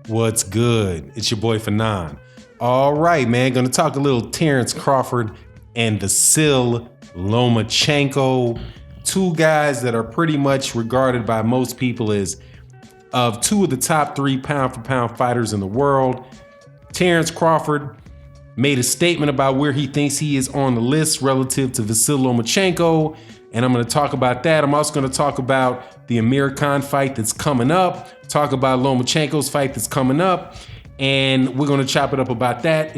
What's good? It's your boy Fanon. All right, man. Gonna talk a little Terence Crawford and Vasyl Lomachenko. Two guys that are pretty much regarded by most people as of two of the top 3 pound for pound fighters in the world. Terence Crawford made a statement about where he thinks he is on the list relative to Vasyl Lomachenko, and I'm going to talk about that. I'm also going to talk about the Amir fight that's coming up, talk about Lomachenko's fight that's coming up, and we're going to chop it up about that.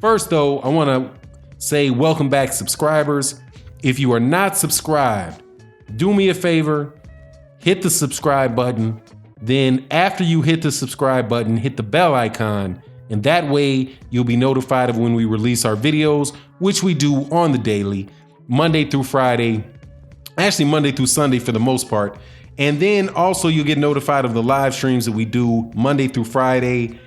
First though, I want to say welcome back, subscribers. If you are not subscribed, do me a favor, hit the subscribe button. Then after you hit the subscribe button, hit the bell icon, and that way you'll be notified of when we release our videos, which we do on the daily, Monday through Friday, actually Monday through Sunday for the most part. And then also you'll get notified of the live streams that we do Monday through Friday,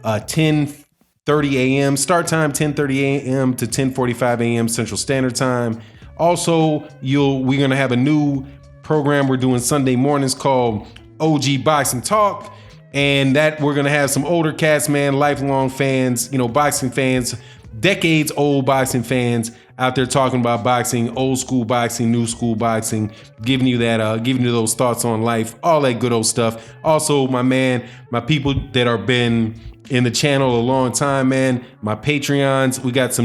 10:30 a.m. start time, 10:30 a.m. to 10:45 a.m. Central Standard Time. Also, we're gonna have a new program we're doing Sunday mornings called OG Boxing Talk, and that we're gonna have some older cats, man, lifelong fans, boxing fans, decades old boxing fans out there talking about boxing, old school boxing, new school boxing, giving you those thoughts on life, all that good old stuff. Also, my people that are been in the channel a long time, man, my Patreons, we got a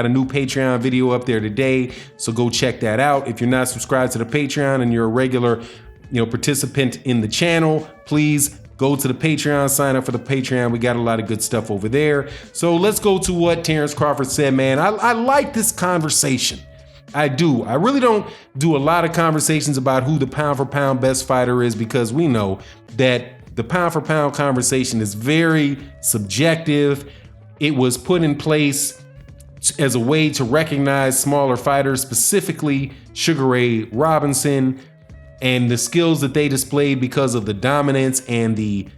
new Patreon video up there today, so go check that out. If you're not subscribed to the Patreon and you're a regular participant in the channel, please go to the Patreon, sign up for the Patreon. We got a lot of good stuff over there. So let's go to what Terence Crawford said, man. I like this conversation. I do. I really don't do a lot of conversations about who the pound for pound best fighter is, because we know that the pound for pound conversation is very subjective. It was put in place as a way to recognize smaller fighters, specifically Sugar Ray Robinson, and the skills that they displayed because of the dominance and that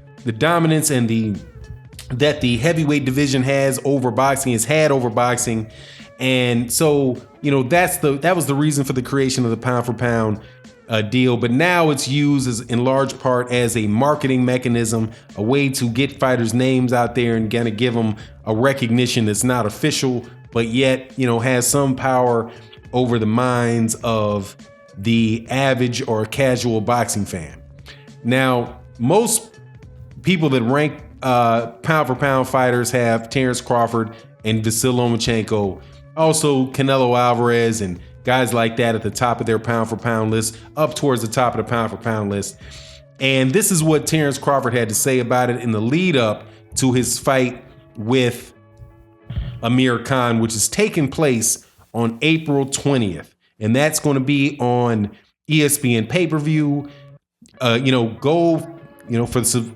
the heavyweight division has over boxing. And so, that was the reason for the creation of the pound for pound deal. But now it's used in large part as a marketing mechanism, a way to get fighters' names out there and kind of give them a recognition that's not official, but yet, has some power over the minds of the average or casual boxing fan. Now, most people that rank pound for pound fighters have Terence Crawford and Vasyl Lomachenko, also Canelo Alvarez and guys like that at the top of their pound for pound list, up towards the top of the pound for pound list. And this is what Terence Crawford had to say about it in the lead up to his fight with Amir, which is taking place on April 20th. And that's going to be on ESPN pay-per-view.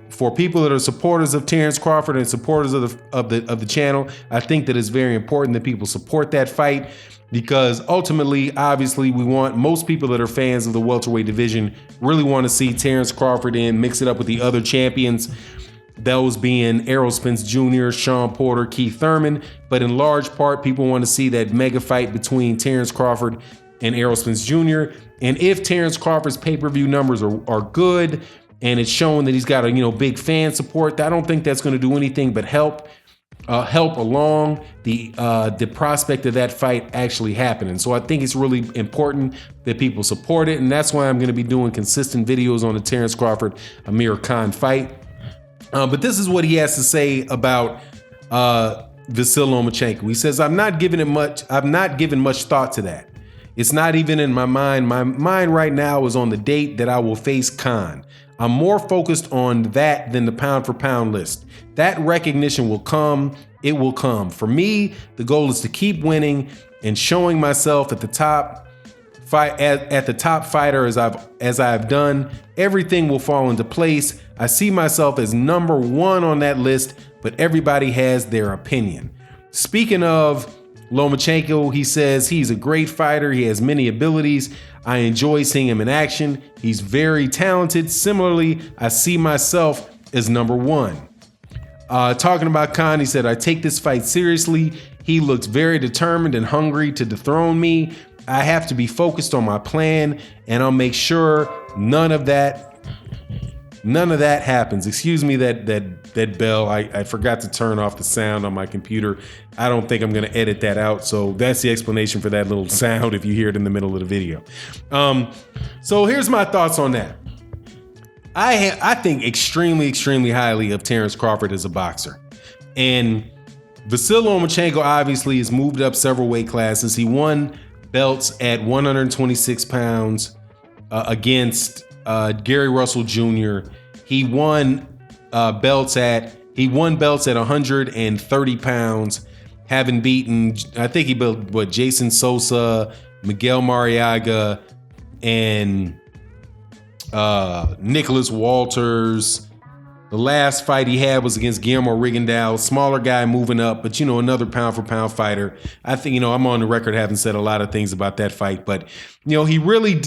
For people that are supporters of Terence Crawford and supporters of the channel, I think that it's very important that people support that fight, because ultimately, obviously, most people that are fans of the welterweight division really want to see Terence Crawford mix it up with the other champions, those being Errol Spence Jr., Sean Porter, Keith Thurman. But in large part, people want to see that mega fight between Terence Crawford and Errol Spence Jr. And if Terence Crawford's pay-per-view numbers are good, and it's showing that he's got a big fan support, I don't think that's going to do anything but help along the prospect of that fight actually happening. So I think it's really important that people support it, and that's why I'm going to be doing consistent videos on the Terence Crawford Amir fight. But this is what he has to say about Vasyl Lomachenko. He says, I've not given much thought to that. It's not even in my mind. My mind right now is on the date that I will face Khan. I'm more focused on that than the pound for pound list. That recognition will come. It will come. For me, the goal is to keep winning and showing myself at the top fighter as I've done. Everything will fall into place. I see myself as number 1 on that list, but everybody has their opinion. Speaking of Lomachenko, he says he's a great fighter. He has many abilities. I enjoy seeing him in action. He's very talented. Similarly, I see myself as number 1. Talking about Khan, he said, I take this fight seriously. He looks very determined and hungry to dethrone me. I have to be focused on my plan, and I'll make sure none of that None of that happens. Excuse me, that bell. I forgot to turn off the sound on my computer. I don't think I'm going to edit that out. So that's the explanation for that little sound if you hear it in the middle of the video. So here's my thoughts on that. I think extremely, extremely highly of Terence Crawford as a boxer. And Vasyl Lomachenko obviously has moved up several weight classes. He won belts at 126 pounds against Gary Russell Jr. He won belts at 130 pounds, having beaten, I think he built Jason Sosa, Miguel Mariaga, and Nicholas Walters. The last fight he had was against Guillermo Rigondeaux, smaller guy moving up, but another pound for pound fighter. I think, I'm on the record having said a lot of things about that fight, but he really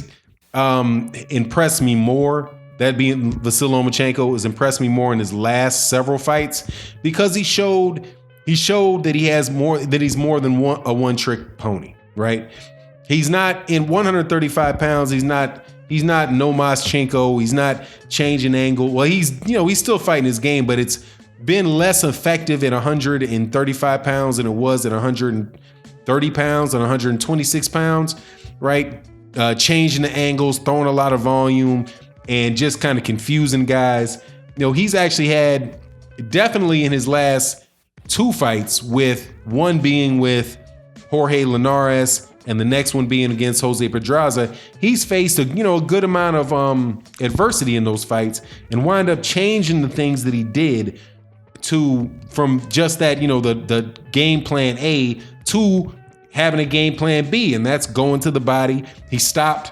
impressed me more. That being Vasyl Lomachenko has impressed me more in his last several fights because he showed that he's more than a one-trick pony, right? He's not in 135 pounds. He's not Lomachenko. He's not changing angle. Well, he's still fighting his game, but it's been less effective at 135 pounds than it was at 130 pounds and 126 pounds, right? Changing the angles, throwing a lot of volume, and just kind of confusing guys. He's actually had definitely in his last two fights, with one being with Jorge Linares and the next one being against Jose Pedraza, he's faced a good amount of adversity in those fights and wind up changing the things that he did from just that, the game plan A to having a game plan B, and that's going to the body. He stopped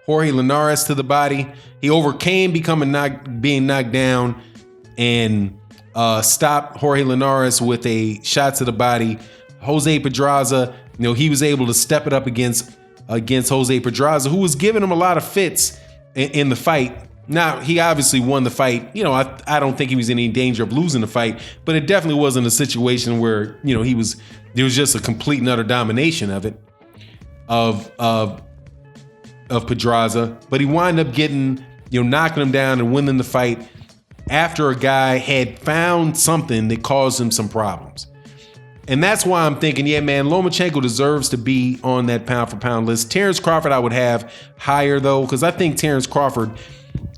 Jorge Linares to the body. He overcame being knocked down and stopped Jorge Linares with a shot to the body. Jose Pedraza, he was able to step it up against Jose Pedraza, who was giving him a lot of fits in the fight. Now, he obviously won the fight. I don't think he was in any danger of losing the fight, but it definitely wasn't a situation where, there was just a complete and utter domination of it, of Pedraza. But he wound up getting, knocking him down and winning the fight after a guy had found something that caused him some problems. And that's why I'm thinking, yeah, man, Lomachenko deserves to be on that pound for pound list. Terence Crawford I would have higher, though, because I think Terence Crawford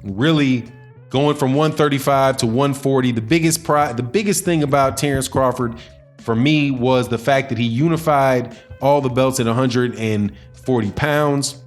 really going from 135 to 140. The biggest thing about Terence Crawford for me was the fact that he unified all the belts at 140 pounds.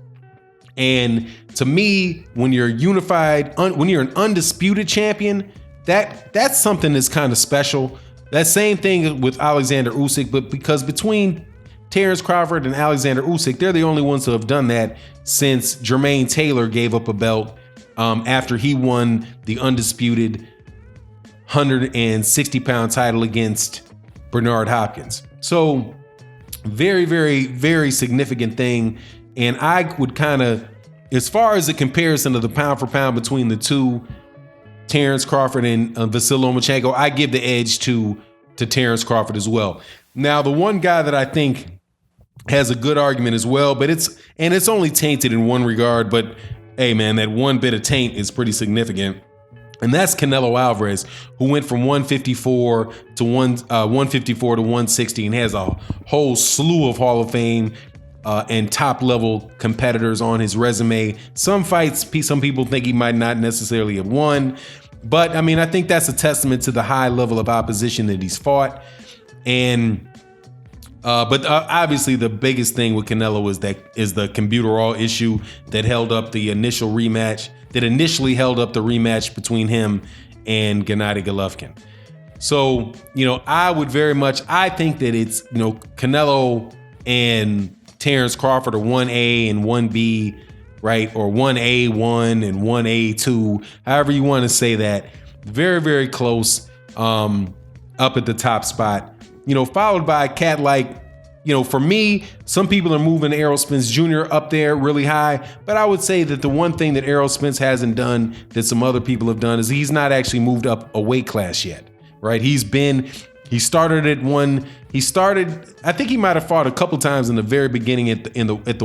And to me, when you're unified, when you're an undisputed champion, that's something that's kind of special. That same thing with Alexander Usyk, but because between Terence Crawford and Alexander Usyk, they're the only ones who have done that since Jermaine Taylor gave up a belt after he won the undisputed 160-pound title against Bernard Hopkins. So very, very, very significant thing. And I would kind of, as far as the comparison of the pound for pound between the two, Terence Crawford and Vasyl Lomachenko, I give the edge to Terence Crawford as well. Now, the one guy that I think has a good argument as well, but it's only tainted in one regard, but hey, man, that one bit of taint is pretty significant. And that's Canelo Alvarez, who went from 154 to 160 and has a whole slew of Hall of Fame and top level competitors on his resume. Some fights, some people think he might not necessarily have won, but I mean, I think that's a testament to the high level of opposition that he's fought. And but obviously the biggest thing with Canelo is the Cambuterol issue that held up the initial rematch, that initially held up the rematch between him and Gennady Golovkin. So, I think that it's, Canelo and Terence Crawford are 1A and 1B, right? Or 1A1 and 1A2, however you want to say that. Very, very close up at the top spot. Followed by a cat like, for me, some people are moving Errol Spence Jr. up there really high, but I would say that the one thing that Errol Spence hasn't done that some other people have done is he's not actually moved up a weight class yet, right? I think he might have fought a couple times in the very beginning at the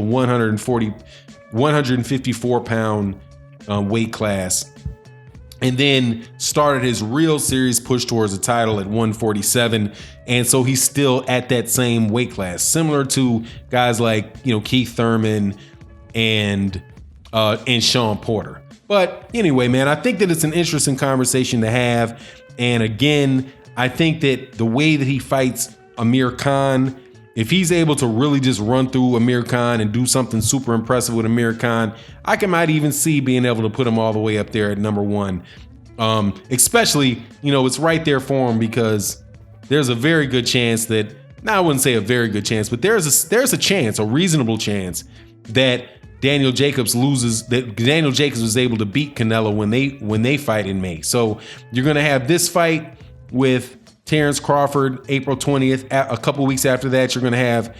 154 pound weight class. And then started his real serious push towards the title at 147. And so he's still at that same weight class, similar to guys like, Keith Thurman and Sean Porter. But anyway, man, I think that it's an interesting conversation to have. And again, I think that the way that he fights Amir Khan, if he's able to really just run through Amir Khan and do something super impressive with Amir Khan, might even see being able to put him all the way up there at number one. Especially, it's right there for him because there's a very good chance that, I wouldn't say a very good chance, but there's a chance, a reasonable chance that Daniel Jacobs was able to beat Canelo when they fight in May. So you're going to have this fight with Terence Crawford, April 20th. A couple weeks after that, you're going to have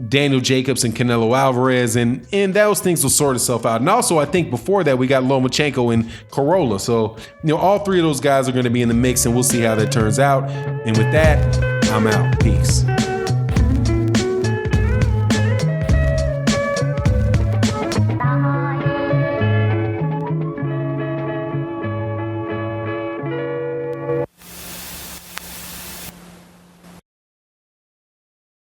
Daniel Jacobs and Canelo Alvarez, and those things will sort itself out. And also, I think before that, we got Lomachenko and Corolla. So, all three of those guys are going to be in the mix, and we'll see how that turns out. And with that, I'm out. Peace.